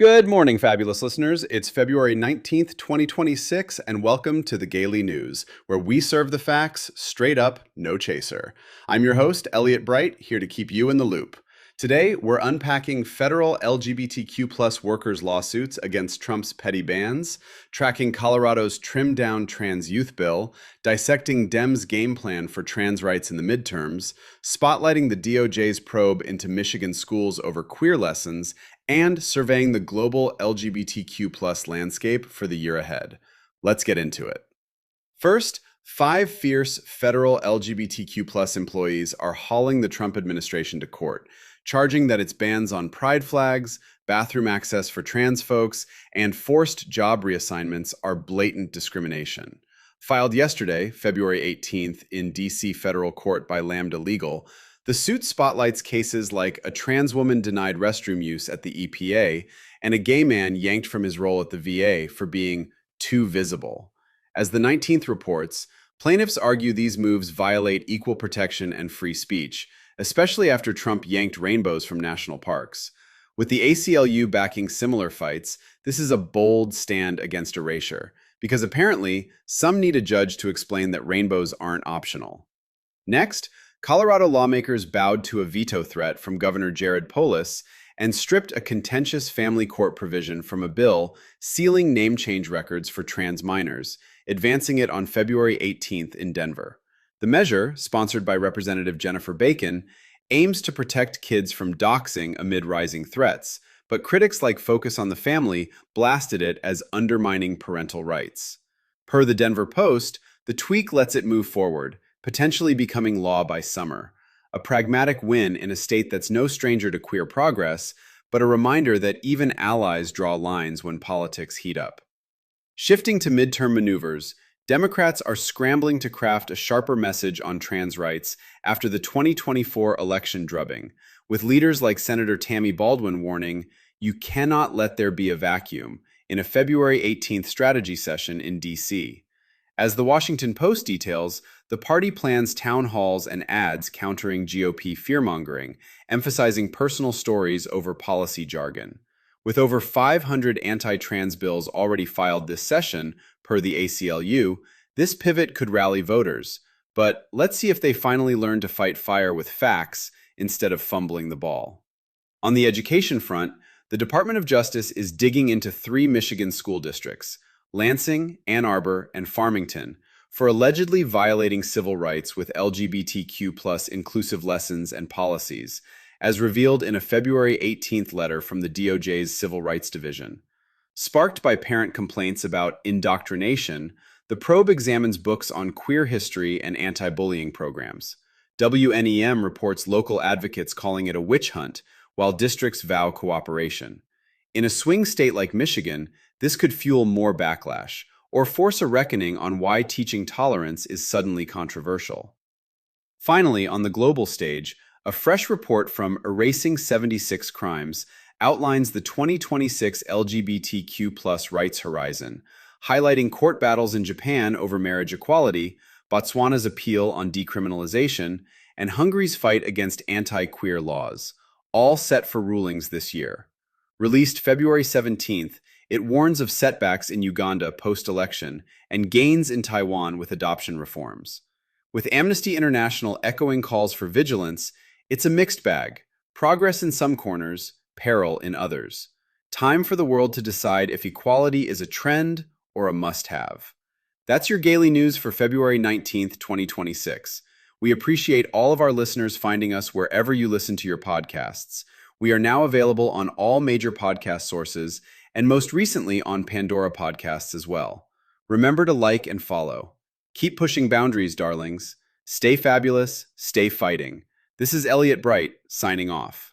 Good morning, fabulous listeners. It's February 19th, 2026, and welcome to the Gaily News, where we serve the facts straight up, no chaser. I'm your host, Elliot Bright, here to keep you in the loop. Today, we're unpacking federal LGBTQ plus workers' lawsuits against Trump's petty bans, tracking Colorado's trimmed-down trans youth bill, dissecting Dems' game plan for trans rights in the midterms, spotlighting the DOJ's probe into Michigan schools over queer lessons, and surveying the global LGBTQ plus landscape for the year ahead. Let's get into it. First, 5 fierce federal LGBTQ plus employees are hauling the Trump administration to court, charging that its bans on pride flags, bathroom access for trans folks, and forced job reassignments are blatant discrimination. Filed yesterday, February 18th, in D.C. federal court by Lambda Legal, the suit spotlights cases like a trans woman denied restroom use at the EPA and a gay man yanked from his role at the VA for being too visible. As the 19th reports, plaintiffs argue these moves violate equal protection and free speech, especially after Trump yanked rainbows from national parks. With the ACLU backing similar fights, this is a bold stand against erasure, because apparently some need a judge to explain that rainbows aren't optional. Next, Colorado lawmakers bowed to a veto threat from Governor Jared Polis and stripped a contentious family court provision from a bill sealing name change records for trans minors, advancing it on February 18th in Denver. The measure, sponsored by Representative Jennifer Bacon, aims to protect kids from doxing amid rising threats, but critics like Focus on the Family blasted it as undermining parental rights. Per the Denver Post, the tweak lets it move forward, potentially becoming law by summer, a pragmatic win in a state that's no stranger to queer progress, but a reminder that even allies draw lines when politics heat up. Shifting to midterm maneuvers, Democrats are scrambling to craft a sharper message on trans rights after the 2024 election drubbing, with leaders like Senator Tammy Baldwin warning, "You cannot let there be a vacuum," in a February 18th strategy session in D.C. As the Washington Post details, the party plans town halls and ads countering GOP fearmongering, emphasizing personal stories over policy jargon. With over 500 anti-trans bills already filed this session, per the ACLU, this pivot could rally voters. But let's see if they finally learn to fight fire with facts instead of fumbling the ball. On the education front, the Department of Justice is digging into 3 Michigan school districts, Lansing, Ann Arbor, and Farmington, for allegedly violating civil rights with LGBTQ plus inclusive lessons and policies, as revealed in a February 18th letter from the DOJ's Civil Rights Division. Sparked by parent complaints about indoctrination, the probe examines books on queer history and anti-bullying programs. WNEM reports local advocates calling it a witch hunt, while districts vow cooperation. In a swing state like Michigan, this could fuel more backlash, or force a reckoning on why teaching tolerance is suddenly controversial. Finally, on the global stage, a fresh report from Erasing 76 Crimes outlines the 2026 LGBTQ plus rights horizon, highlighting court battles in Japan over marriage equality, Botswana's appeal on decriminalization, and Hungary's fight against anti-queer laws, all set for rulings this year. Released February 17th, it warns of setbacks in Uganda post-election and gains in Taiwan with adoption reforms. With Amnesty International echoing calls for vigilance, it's a mixed bag, progress in some corners, peril in others. Time for the world to decide if equality is a trend or a must-have. That's your Gaily News for February 19th, 2026. We appreciate all of our listeners finding us wherever you listen to your podcasts. We are now available on all major podcast sources, and most recently on Pandora Podcasts as well. Remember to like and follow. Keep pushing boundaries, darlings. Stay fabulous, stay fighting. This is Elliot Bright, signing off.